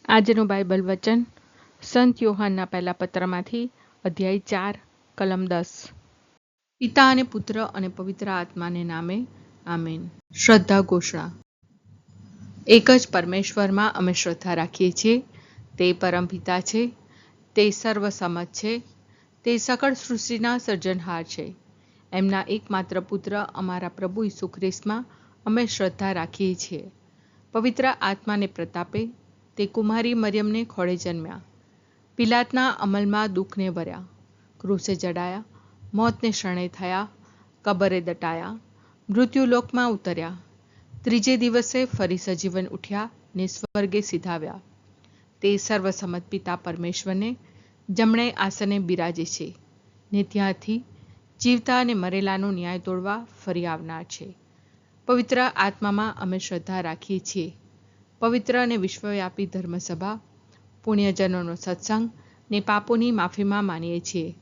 આજનું બાઇબલ વચન સંત યોહાનના પહેલા પત્રમાંથી અધ્યાય 4 કલમ 10। પિતા અને પુત્ર અને પવિત્ર આત્માને નામે આમેન। શ્રદ્ધા ઘોષણા। એક જ પરમેશ્વરમાં અમે શ્રદ્ધા રાખીએ છીએ। તે પરમપિતા છે, તે સર્વસમત છે, તે સકળ સૃષ્ટિના સર્જનહાર છે। એમના એકમાત્ર પુત્ર અમારા પ્રભુ ઈસુ ખ્રિસ્તમાં અમે શ્રદ્ધા રાખીએ છીએ। પવિત્ર આત્માને પ્રતાપે તે કુમારી મરિયમને ખોળે જન્મ્યા, પિલાતના અમલમાં દુઃખને ભર્યા, ક્રૂસે જડાયા, મોતને શરણે થયા, કબરે દટાયા, મૃત્યુલોકમાં ઉતર્યા, ત્રીજે દિવસે ફરી સજીવન ઉઠ્યા ને સ્વર્ગે સીધાવ્યા। તે સર્વસમત પિતા પરમેશ્વરને જમણે આસને બિરાજે છે ને ત્યાંથી જીવતા અને મરેલાનો ન્યાય તોડવા ફરી આવનાર છે। પવિત્ર આત્મામાં અમે શ્રદ્ધા રાખીએ છીએ। પવિત્ર અને વિશ્વવ્યાપી ધર્મસભા, પુણ્યજનોનો સત્સંગ ને પાપોની માફીમાં માનીએ છીએ।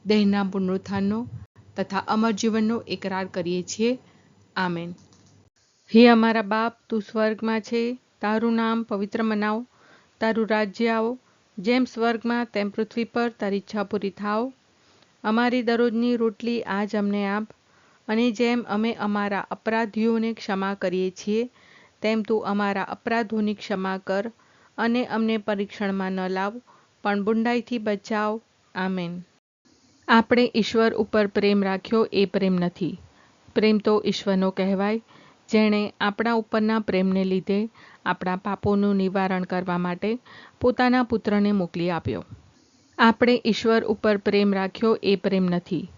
દેહના પુનરુત્થાનનો તથા અમર જીવનનો એકરાર કરીએ છીએ। આમેન। હે અમારા બાપ, તું સ્વર્ગમાં છે, તારું નામ પવિત્ર મનાવ, તારું રાજ્ય આવો, જેમ સ્વર્ગમાં તેમ પૃથ્વી પર તારી ઈચ્છા પૂરી થાવ। અમારી દરરોજની રોટલી આજ અમને આપ, અને જેમ અમે અમારા અપરાધીઓને ક્ષમા કરીએ છીએ તેમ તું અમારા અપરાધોની ક્ષમા કર, અને અમને પરીક્ષણમાં ન લાવ પણ બુંડાઈથી બચાવ। આમેન। આપણે ઈશ્વર ઉપર પ્રેમ રાખ્યો એ પ્રેમ નથી, પ્રેમ તો ઈશ્વરનો કહેવાય, જેણે આપણા ઉપરના પ્રેમને લીધે આપણા પાપોનું નિવારણ કરવા માટે પોતાના પુત્રને મોકલી આપ્યો। આપણે ઈશ્વર ઉપર પ્રેમ રાખ્યો એ પ્રેમ નથી,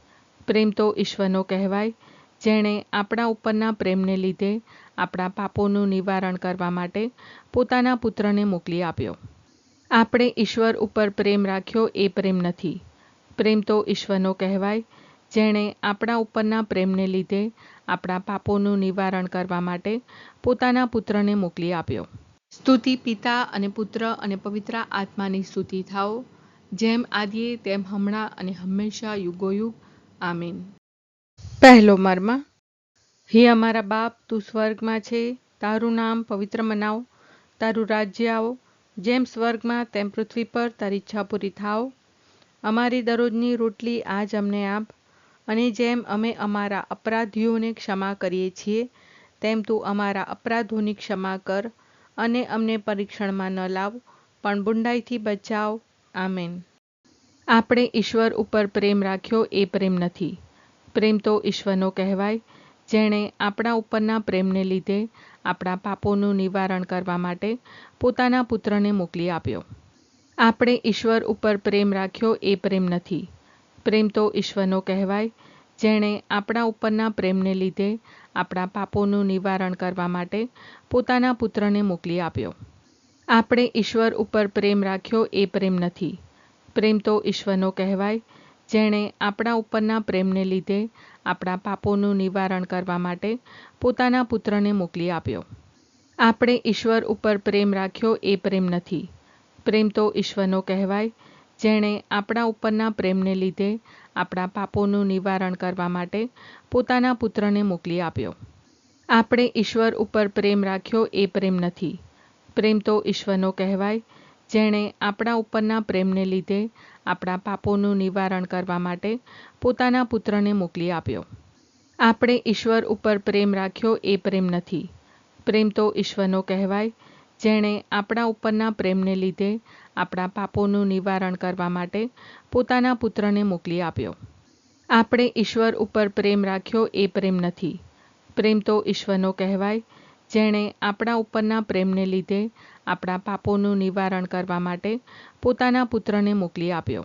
પ્રેમ તો ઈશ્વરનો કહેવાય, જેણે આપણા ઉપરના પ્રેમને લીધે આપણા પાપોનું નિવારણ કરવા માટે પોતાના પુત્રને મોકલી આપ્યો। આપણે ઈશ્વર ઉપર પ્રેમ રાખ્યો એ પ્રેમ નથી, પ્રેમ તો ઈશ્વરનો કહેવાય, જેણે આપણા ઉપરના પ્રેમને લીધે આપણા પાપોનું નિવારણ કરવા માટે પોતાના પુત્રને મોકલી આપ્યો। સ્તુતિ પિતા અને પુત્ર અને પવિત્ર આત્માની સ્તુતિ થાઓ, જેમ આદિએ તેમ હમણાં અને હંમેશા યુગોયુગ। આમીન। પહેલો મર્મ। હે અમારા બાપ, તું સ્વર્ગમાં છે, તારું નામ પવિત્ર મનાવ, તારું રાજ્ય આવો, જેમ સ્વર્ગમાં તેમ પૃથ્વી પર તારી ઈચ્છા પૂરી થાવ। અમારી દરરોજની રોટલી આજ અમને આપ, અને જેમ અમે અમારા અપરાધીઓને ક્ષમા કરીએ છીએ તેમ તું અમારા અપરાધોની ક્ષમા કર, અને અમને પરીક્ષણમાં ન લાવ પણ બુંડાઈથી બચાવ। આમેન। આપણે ઈશ્વર ઉપર પ્રેમ રાખ્યો એ પ્રેમ નથી, પ્રેમ તો ઈશ્વરનો કહેવાય, જેણે આપણા ઉપરના પ્રેમને લીધે આપણા પાપોનું નિવારણ કરવા માટે પોતાના પુત્રને મોકલી આપ્યો। આપણે ઈશ્વર ઉપર પ્રેમ રાખ્યો એ પ્રેમ નથી, પ્રેમ તો ઈશ્વરનો કહેવાય, જેણે આપણા ઉપરના પ્રેમને લીધે આપણા પાપોનું નિવારણ કરવા માટે પોતાના પુત્રને મોકલી આપ્યો। આપણે ઈશ્વર ઉપર પ્રેમ રાખ્યો એ પ્રેમ નથી, પ્રેમ તો ઈશ્વરનો કહેવાય, જેણે આપણા ઉપરના પ્રેમને લીધે આપણા પાપોનું નિવારણ કરવા માટે પોતાના પુત્રને મોકલી આપ્યો। આપણે ઈશ્વર ઉપર પ્રેમ રાખ્યો એ પ્રેમ નથી, પ્રેમ તો ઈશ્વરનો કહેવાય, જેણે આપણા ઉપરના પ્રેમને લીધે આપણા પાપોનું નિવારણ કરવા માટે પોતાના પુત્રને મોકલી આપ્યો। આપણે ઈશ્વર ઉપર પ્રેમ રાખ્યો એ પ્રેમ નથી, પ્રેમ તો ઈશ્વરનો કહેવાય, જેણે આપણા ઉપરના પ્રેમને લીધે આપણા પાપોનું નિવારણ કરવા માટે પોતાના પુત્રને મોકલી આપ્યો। આપણે ઈશ્વર ઉપર પ્રેમ રાખ્યો એ પ્રેમ નથી, પ્રેમ તો ઈશ્વરનો કહેવાય, જેણે આપણા ઉપરના પ્રેમને લીધે આપણા પાપોનું નિવારણ કરવા માટે પોતાના પુત્રને મોકલી આપ્યો। આપણે ઈશ્વર ઉપર પ્રેમ રાખ્યો એ પ્રેમ નથી, પ્રેમ તો ઈશ્વરનો કહેવાય, જેણે આપણા ઉપરના પ્રેમને લીધે આપણા પાપોનું નિવારણ કરવા માટે પોતાના પુત્રને મોકલી આપ્યો।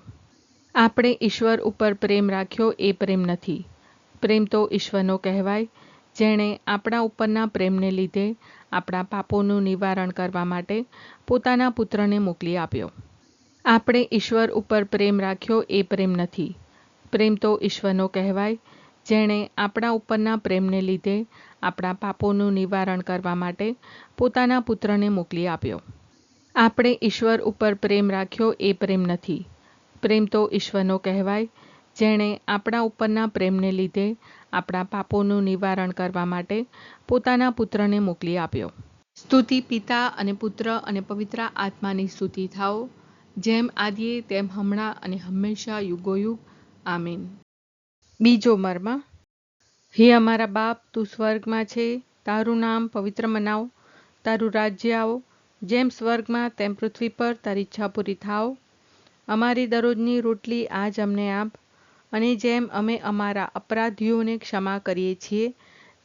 આપણે ઈશ્વર ઉપર પ્રેમ રાખ્યો એ પ્રેમ નથી, પ્રેમ તો ઈશ્વરનો કહેવાય, જેણે આપણા ઉપરના પ્રેમને લીધે આપણા પાપોનું નિવારણ કરવા માટે પોતાના પુત્રને મોકલી આપ્યો। આપણે ઈશ્વર ઉપર પ્રેમ રાખ્યો એ પ્રેમ નથી, પ્રેમ તો ઈશ્વરનો કહેવાય, જેણે આપણા ઉપરના પ્રેમને લીધે આપણા પાપોનું નિવારણ કરવા માટે પોતાના પુત્રને મોકલી આપ્યો। આપણે ઈશ્વર ઉપર પ્રેમ રાખ્યો એ પ્રેમ નથી, પ્રેમ તો ઈશ્વરનો કહેવાય, જેણે આપણા ઉપરના પ્રેમને લીધે આપણા પાપોનું નિવારણ કરવા માટે પોતાના પુત્રને મોકલી આપ્યો। સ્તુતિ પિતા અને પુત્ર અને પવિત્ર આત્માની સ્તુતિ થાઓ, જેમ આદિએ તેમ હમણાં અને હંમેશા યુગોયુગ. આમીન. બીજો મર્મ. હે અમારા બાપ, તું સ્વર્ગમાં છે, તારું નામ પવિત્ર મનાવ, તારું રાજ્ય આવો, જેમ સ્વર્ગમાં તેમ પૃથ્વી પર તારી ઈચ્છા પૂરી થાવ. અમારી દરરોજની રોટલી આજ અમને આપ, અને જેમ અમે અમારા અપરાધીઓને ક્ષમા કરીએ છીએ,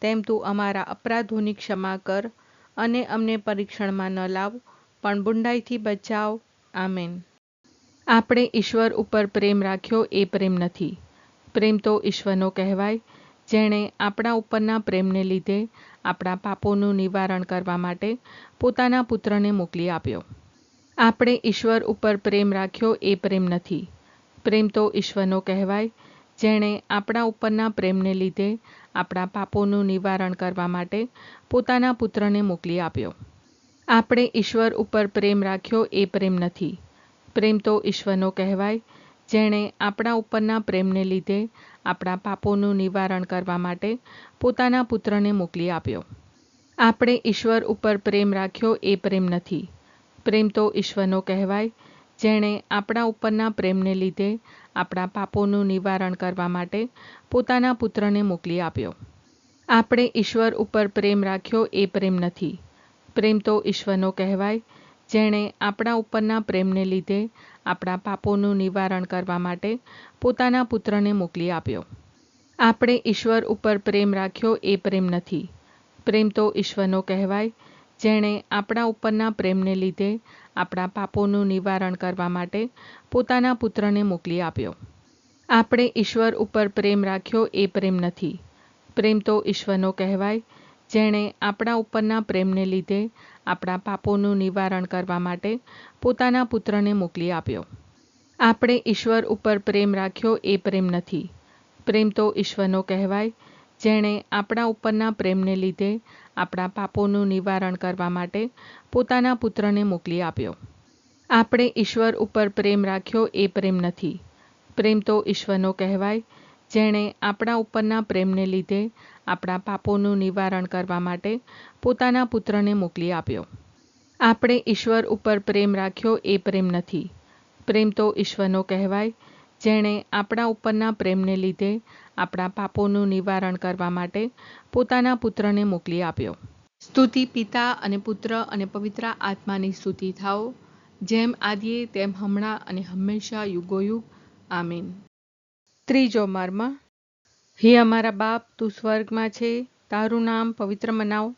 તેમ તું અમારા અપરાધોની ક્ષમા કર, અને અમને પરીક્ષણમાં ન લાવ, પણ બુંડાઈથી બચાવ. આમેન. આપણે ઈશ્વર ઉપર પ્રેમ રાખ્યો એ પ્રેમ નથી. પ્રેમ તો ઈશ્વરનો કહેવાય, જેણે આપણા ઉપરના પ્રેમને લીધે આપણા પાપોનું નિવારણ કરવા માટે પોતાના પુત્રને મોકલી આપ્યો. આપણે ઈશ્વર ઉપર પ્રેમ રાખ્યો એ પ્રેમ નથી. પ્રેમ તો ઈશ્વરનો કહેવાય, જેણે આપણા ઉપરના પ્રેમને લીધે આપણા પાપોનું નિવારણ કરવા માટે પોતાના પુત્રને મોકલી આપ્યો. આપણે ઈશ્વર ઉપર પ્રેમ રાખ્યો એ પ્રેમ નથી. પ્રેમ તો ઈશ્વરનો કહેવાય, જેણે આપણા ઉપરના પ્રેમને લીધે આપણા પાપોનું નિવારણ કરવા માટે પોતાના પુત્રને મોકલી આપ્યો. આપણે ઈશ્વર ઉપર પ્રેમ રાખ્યો એ પ્રેમ નથી. પ્રેમ તો ઈશ્વરનો કહેવાય, જેણે આપણા ઉપરના પ્રેમને લીધે આપણા પાપોનું નિવારણ કરવા માટે પોતાના પુત્રને મોકલી આપ્યો. આપણે ઈશ્વર ઉપર પ્રેમ રાખ્યો એ પ્રેમ નથી. પ્રેમ તો ઈશ્વરનો કહેવાય, જેણે આપણા ઉપરના પ્રેમને લીધે આપણા પાપોનું નિવારણ કરવા માટે પોતાના પુત્રને મોકલી આપ્યો. આપણે ઈશ્વર ઉપર પ્રેમ રાખ્યો એ પ્રેમ નથી. પ્રેમ તો ઈશ્વરનો કહેવાય, જેણે આપણા ઉપરના પ્રેમને લીધે આપણા પાપોનું નિવારણ કરવા માટે પોતાના પુત્રને મોકલી આપ્યો. આપણે ઈશ્વર ઉપર પ્રેમ રાખ્યો એ પ્રેમ નથી. પ્રેમ તો ઈશ્વરનો કહેવાય, જેણે આપણા ઉપરના પ્રેમને લીધે આપણા પાપોનું નિવારણ કરવા માટે પોતાના પુત્રને મોકલી આપ્યો. આપણે ઈશ્વર ઉપર પ્રેમ રાખ્યો એ પ્રેમ નથી. પ્રેમ તો ઈશ્વરનો કહેવાય, જેણે આપણા ઉપરના પ્રેમને લીધે આપણા પાપોનું નિવારણ કરવા માટે પોતાના પુત્રને મોકલી આપ્યો. આપણે ઈશ્વર ઉપર પ્રેમ રાખ્યો એ પ્રેમ નથી. પ્રેમ તો ઈશ્વરનો કહેવાય, જેણે આપણા ઉપરના પ્રેમને લીધે આપણા પાપોનું નિવારણ કરવા માટે પોતાના પુત્રને મોકલી આપ્યો. આપણે ઈશ્વર ઉપર પ્રેમ રાખ્યો એ પ્રેમ નથી. પ્રેમ તો ઈશ્વરનો કહેવાય, જેણે આપણા ઉપરના પ્રેમને લીધે આપણા પાપોનું નિવારણ કરવા માટે પોતાના પુત્રને મોકલી આપ્યો. સ્તુતિ પિતા અને પુત્ર અને પવિત્ર આત્માની સ્તુતિ થાઓ, જેમ આદિએ તેમ હમણાં અને હંમેશા યુગોયુગ. આમીન. ત્રીજો મર્મ. હે અમારા બાપ, તું સ્વર્ગમાં છે, તારું નામ પવિત્ર મનાવ,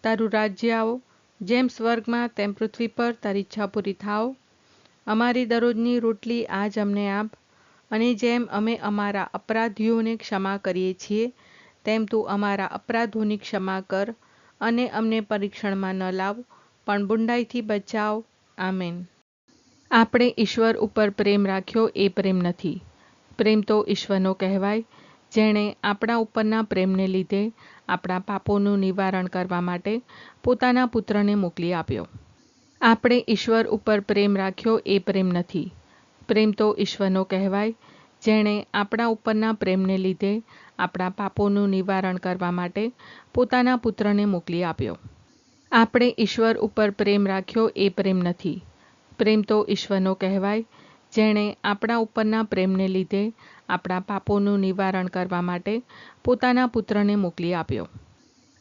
તારું રાજ્ય આવો, જેમ સ્વર્ગમાં તેમ પૃથ્વી પર તારી ઈચ્છા પૂરી થાવ. અમારી દરરોજની રોટલી આજ અમને આપ, અને જેમ અમે અમારા અપરાધીઓને ક્ષમા કરીએ છીએ, તેમ તું અમારા અપરાધોની ક્ષમા કર, અને અમને પરીક્ષણમાં ન લાવ, પણ બુંડાઈથી બચાવ. આમેન. આપણે ઈશ્વર ઉપર પ્રેમ રાખ્યો એ પ્રેમ નથી. પ્રેમ તો ઈશ્વરનો કહેવાય, જેણે આપણા ઉપરના પ્રેમને લીધે આપણા પાપોનું નિવારણ કરવા માટે પોતાના પુત્રને મોકલી આપ્યો. આપણે ઈશ્વર ઉપર પ્રેમ રાખ્યો એ પ્રેમ નથી. પ્રેમ તો ઈશ્વરનો કહેવાય, જેણે આપણા ઉપરના પ્રેમને લીધે આપણા પાપોનું નિવારણ કરવા માટે પોતાના પુત્રને મોકલી આપ્યો. આપણે ઈશ્વર ઉપર પ્રેમ રાખ્યો એ પ્રેમ નથી. પ્રેમ તો ઈશ્વરનો કહેવાય, જેણે આપણા ઉપરના પ્રેમને લીધે આપણા પાપોનું નિવારણ કરવા માટે પોતાના પુત્રને મોકલી આપ્યો.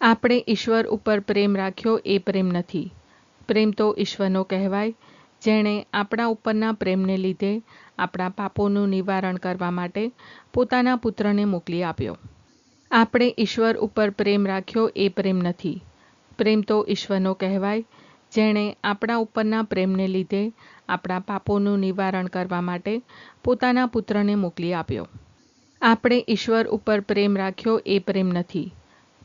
આપણે ઈશ્વર ઉપર પ્રેમ રાખ્યો એ પ્રેમ નથી. પ્રેમ તો ઈશ્વરનો કહેવાય, જેણે આપણા ઉપરના પ્રેમને લીધે આપણા પાપોનું નિવારણ કરવા માટે પોતાના પુત્રને મોકલી આપ્યો. આપણે ઈશ્વર ઉપર પ્રેમ રાખ્યો એ પ્રેમ નથી. પ્રેમ તો ઈશ્વરનો કહેવાય, જેણે આપણા ઉપરના પ્રેમને લીધે આપણા પાપોનું નિવારણ કરવા માટે પોતાના પુત્રને મોકલી આપ્યો. આપણે ઈશ્વર ઉપર પ્રેમ રાખ્યો એ પ્રેમ નથી.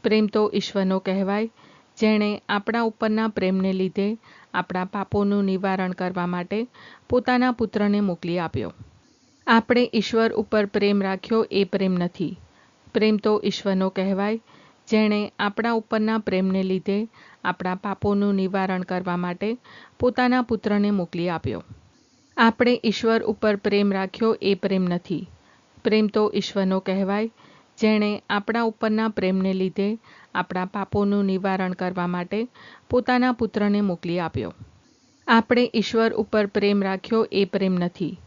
પ્રેમ તો ઈશ્વરનો કહેવાય, જેણે આપણા ઉપરના પ્રેમને લીધે આપણા પાપોનું નિવારણ કરવા માટે પોતાના પુત્રને મોકલી આપ્યો. આપણે ઈશ્વર ઉપર પ્રેમ રાખ્યો એ પ્રેમ નથી. પ્રેમ તો ઈશ્વરનો કહેવાય, જેણે આપણા ઉપરના પ્રેમને લીધે આપણા પાપોનું નિવારણ કરવા માટે પોતાના પુત્રને મોકલી આપ્યો. આપણે ઈશ્વર ઉપર પ્રેમ રાખ્યો એ પ્રેમ નથી. પ્રેમ તો ઈશ્વરનો કહેવાય, જેણે આપણા ઉપરના પ્રેમને લીધે આપણા પાપોનું નિવારણ કરવા માટે પોતાના પુત્રને મોકલી આપ્યો. આપણે ઈશ્વર ઉપર પ્રેમ રાખ્યો એ પ્રેમ નથી.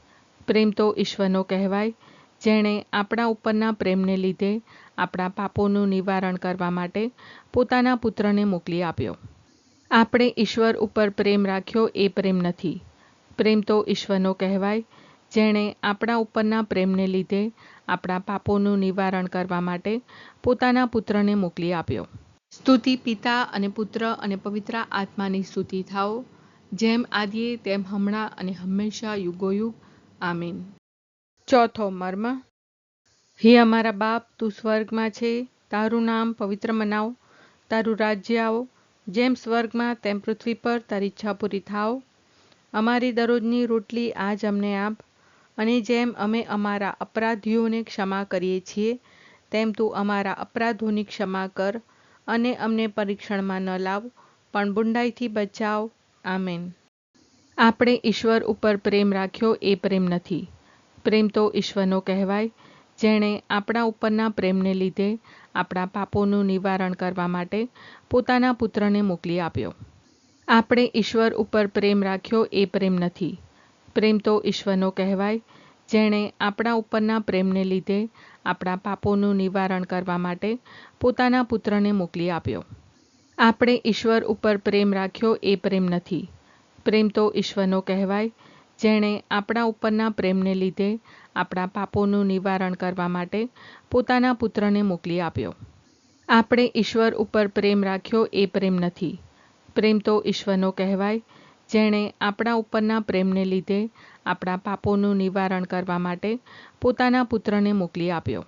પ્રેમ તો ઈશ્વરનો કહેવાય, જેણે આપણા ઉપરના પ્રેમને લીધે આપણા પાપોનું નિવારણ કરવા માટે પોતાના પુત્રને મોકલી આપ્યો. આપણે ઈશ્વર ઉપર પ્રેમ રાખ્યો એ પ્રેમ નથી. પ્રેમ તો ઈશ્વરનો કહેવાય, જેણે આપણા ઉપરના પ્રેમને લીધે આપણા પાપોનું નિવારણ કરવા માટે પોતાના પુત્રને મોકલી આપ્યો. સ્તુતિ પિતા અને પુત્ર અને પવિત્ર આત્માની સ્તુતિ થાઓ, જેમ આદિએ તેમ હમણાં અને હંમેશા યુગોયુગ. આમીન. ચોથો મર્મ. હે અમારા બાપ, તું સ્વર્ગમાં છે, તારું નામ પવિત્ર મનાવ, તારું રાજ્ય આવો, જેમ સ્વર્ગમાં તેમ પૃથ્વી પર તારી ઈચ્છા પૂરી થાવ. અમારી દરરોજની રોટલી આજ અમને આપ, અને જેમ અમે અમારા અપરાધીઓને ક્ષમા કરીએ છીએ, તેમ તું અમારા અપરાધોની ક્ષમા કર, અને અમને પરીક્ષણમાં ન લાવ, પણ બુંડાઈથી બચાવ. આમેન. આપણે ઈશ્વર ઉપર પ્રેમ રાખ્યો એ પ્રેમ નથી. પ્રેમ તો ઈશ્વરનો કહેવાય, જેણે આપણા ઉપરના પ્રેમને લીધે આપણા પાપોનું નિવારણ કરવા માટે પોતાના પુત્રને મોકલી આપ્યો. આપણે ઈશ્વર ઉપર પ્રેમ રાખ્યો એ પ્રેમ નથી. પ્રેમ તો ઈશ્વરનો કહેવાય, જેણે આપણા ઉપરના પ્રેમને લીધે આપણા પાપોનું નિવારણ કરવા માટે પોતાના પુત્રને મોકલી આપ્યો. આપણે ઈશ્વર ઉપર પ્રેમ રાખ્યો એ પ્રેમ નથી. પ્રેમ તો ઈશ્વરનો કહેવાય, જેણે આપણા ઉપરના પ્રેમને લીધે આપણા પાપોનું નિવારણ કરવા માટે પોતાના પુત્રને મોકલી આપ્યો. આપણે ઈશ્વર ઉપર પ્રેમ રાખ્યો એ પ્રેમ નથી. પ્રેમ તો ઈશ્વરનો કહેવાય, જેણે આપણા ઉપરના પ્રેમને લીધે આપણા પાપોનું નિવારણ કરવા માટે પોતાના પુત્રને મોકલી આપ્યો.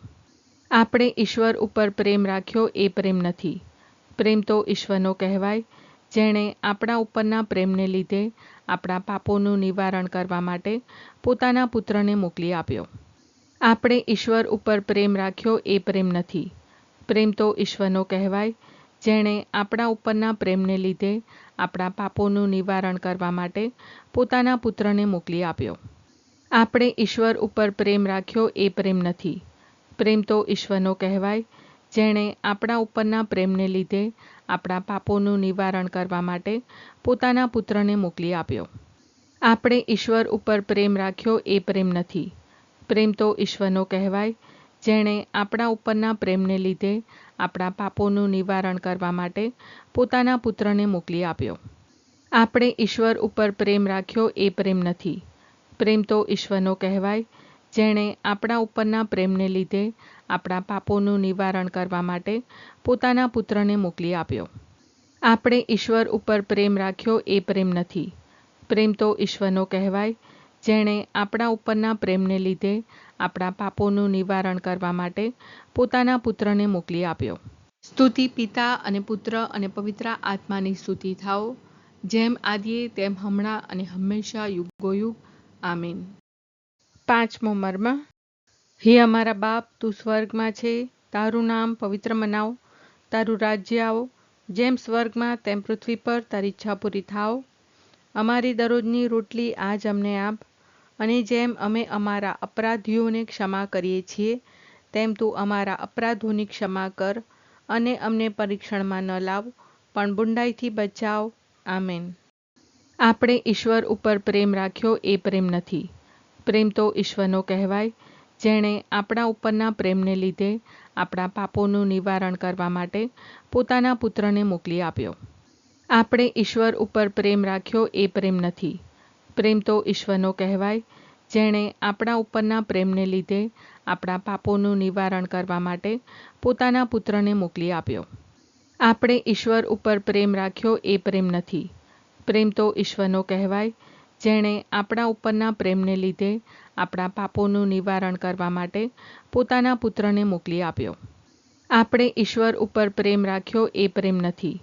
આપણે ઈશ્વર ઉપર પ્રેમ રાખ્યો એ પ્રેમ નથી. પ્રેમ તો ઈશ્વરનો કહેવાય, જેણે આપણા ઉપરના પ્રેમને લીધે આપણા પાપોનું નિવારણ કરવા માટે પોતાના પુત્રને મોકલી આપ્યો. આપણે ઈશ્વર ઉપર પ્રેમ રાખ્યો એ પ્રેમ નથી. પ્રેમ તો ઈશ્વરનો કહેવાય, જેણે આપણા ઉપરના પ્રેમને લીધે આપણા પાપોનું નિવારણ કરવા માટે પોતાના પુત્રને મોકલી આપ્યો. આપણે ઈશ્વર ઉપર પ્રેમ રાખ્યો એ પ્રેમ નથી. પ્રેમ તો ઈશ્વરનો કહેવાય, જેણે આપણા ઉપરના પ્રેમને લીધે આપણા પાપોનું નિવારણ કરવા માટે પોતાના પુત્રને મોકલી આપ્યો. આપણે ઈશ્વર ઉપર પ્રેમ રાખ્યો એ પ્રેમ નથી. પ્રેમ તો ઈશ્વરનો કહેવાય, જેણે આપણા ઉપરના પ્રેમને લીધે આપણા પાપોનું નિવારણ કરવા માટે પોતાના પુત્રને મોકલી આપ્યો. આપણે ઈશ્વર ઉપર પ્રેમ રાખ્યો એ પ્રેમ નથી. પ્રેમ તો ઈશ્વરનો કહેવાય, જેણે આપણા ઉપરના પ્રેમને લીધે આપણા પાપોનું નિવારણ કરવા માટે પોતાના પુત્રને મોકલી આપ્યો. આપણે ઈશ્વર ઉપર પ્રેમ રાખ્યો એ પ્રેમ નથી. પ્રેમ તો ઈશ્વરનો કહેવાય, જેણે આપણા ઉપરના પ્રેમને લીધે આપણા પાપોનું નિવારણ કરવા માટે પોતાના પુત્રને મોકલી આપ્યો. સ્તુતિ પિતા અને પુત્ર અને પવિત્ર આત્માની સ્તુતિ થાઓ, જેમ આદિએ તેમ હમણાં અને હંમેશા યુગોયુગ. આમીન. પાંચમો મર્મ. હે અમારા બાપ, તું સ્વર્ગમાં છે, તારું નામ પવિત્ર મનાવ, તારું રાજ્ય આવો, જેમ સ્વર્ગમાં તેમ પૃથ્વી પર તારી ઈચ્છા પૂરી થાવ. અમારી દરરોજની રોટલી આજ અમને આપ, અને જેમ અમે અમારા અપરાધીઓને ક્ષમા કરીએ છીએ, તેમ તું અમારા અપરાધોની ક્ષમા કર, અને અમને પરીક્ષણમાં ન લાવ, પણ બુંડાઈથી બચાવ. આમેન. આપણે ઈશ્વર ઉપર પ્રેમ રાખ્યો એ પ્રેમ નથી. પ્રેમ તો ઈશ્વરનો કહેવાય, જેણે આપણા ઉપરના પ્રેમને લીધે આપણા પાપોનું નિવારણ કરવા માટે પોતાના પુત્રને મોકલી આપ્યો. આપણે ઈશ્વર ઉપર પ્રેમ રાખ્યો એ પ્રેમ નથી. પ્રેમ તો ઈશ્વરનો કહેવાય, જેણે આપણા ઉપરના પ્રેમને લીધે આપણા પાપોનું નિવારણ કરવા માટે પોતાના પુત્રને મોકલી આપ્યો. આપણે ઈશ્વર ઉપર પ્રેમ રાખ્યો એ પ્રેમ નથી. પ્રેમ તો ઈશ્વરનો કહેવાય, જેણે આપણા ઉપરના પ્રેમને લીધે આપણા પાપોનું નિવારણ કરવા માટે પોતાના પુત્રને મોકલી આપ્યો. આપણે ઈશ્વર ઉપર પ્રેમ રાખ્યો એ પ્રેમ નથી.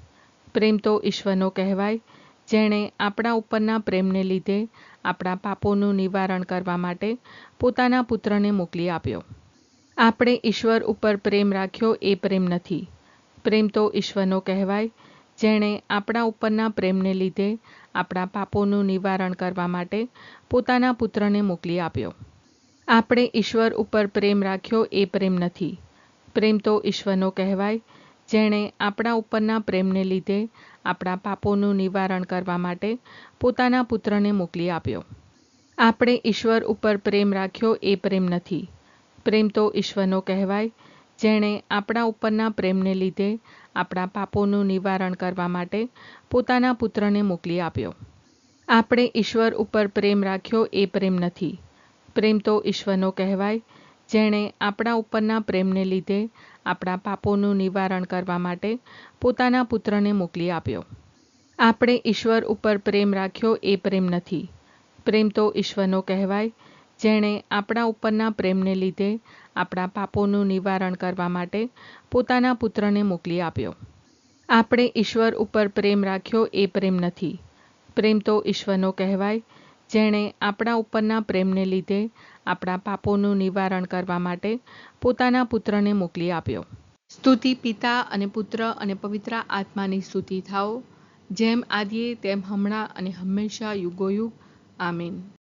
પ્રેમ તો ઈશ્વરનો કહેવાય, જેણે આપણા ઉપરના પ્રેમને લીધે આપણા પાપોનું નિવારણ કરવા માટે પોતાના પુત્રને મોકલી આપ્યો. આપણે ઈશ્વર ઉપર પ્રેમ રાખ્યો એ પ્રેમ નથી. પ્રેમ તો ઈશ્વરનો કહેવાય, જેણે આપણા ઉપરના પ્રેમને લીધે આપણા પાપોનું નિવારણ કરવા માટે પોતાના પુત્રને મોકલી આપ્યો. આપણે ઈશ્વર ઉપર પ્રેમ રાખ્યો એ પ્રેમ નથી. પ્રેમ તો ઈશ્વરનો કહેવાય, જેણે આપણા ઉપરના પ્રેમને લીધે આપણા પાપોનું નિવારણ કરવા માટે પોતાના પુત્રને મોકલી આપ્યો. આપણે ઈશ્વર ઉપર પ્રેમ રાખ્યો એ પ્રેમ નથી. પ્રેમ તો ઈશ્વરનો કહેવાય, જેણે આપણા ઉપરના પ્રેમને લીધે આપણા પાપોનું નિવારણ કરવા માટે પોતાના પુત્રને મોકલી આપ્યો. આપણે ઈશ્વર ઉપર પ્રેમ રાખ્યો એ પ્રેમ નથી. પ્રેમ તો ઈશ્વરનો કહેવાય, જેણે આપણા ઉપરના પ્રેમને લીધે આપણા પાપોનું નિવારણ કરવા માટે પોતાના પુત્રને મોકલી આપ્યો. આપણે ઈશ્વર ઉપર પ્રેમ રાખ્યો એ પ્રેમ નથી. પ્રેમ તો ઈશ્વરનો કહેવાય, જેણે આપણા ઉપરના પ્રેમને લીધે આપણા પાપોનું નિવારણ કરવા માટે પોતાના પુત્રને મોકલી આપ્યો. આપણે ઈશ્વર ઉપર પ્રેમ રાખ્યો એ પ્રેમ નથી. પ્રેમ તો ઈશ્વરનો કહેવાય, જેણે આપણા ઉપરના પ્રેમને લીધે આપણા પાપોનું નિવારણ કરવા માટે પોતાના પુત્રને મોકલી આપ્યો. સ્તુતિ પિતા અને પુત્ર અને પવિત્ર આત્માની સ્તુતિ થાઓ, જેમ આદિએ તેમ હમણાં અને હંમેશા યુગોયુગ. આમીન.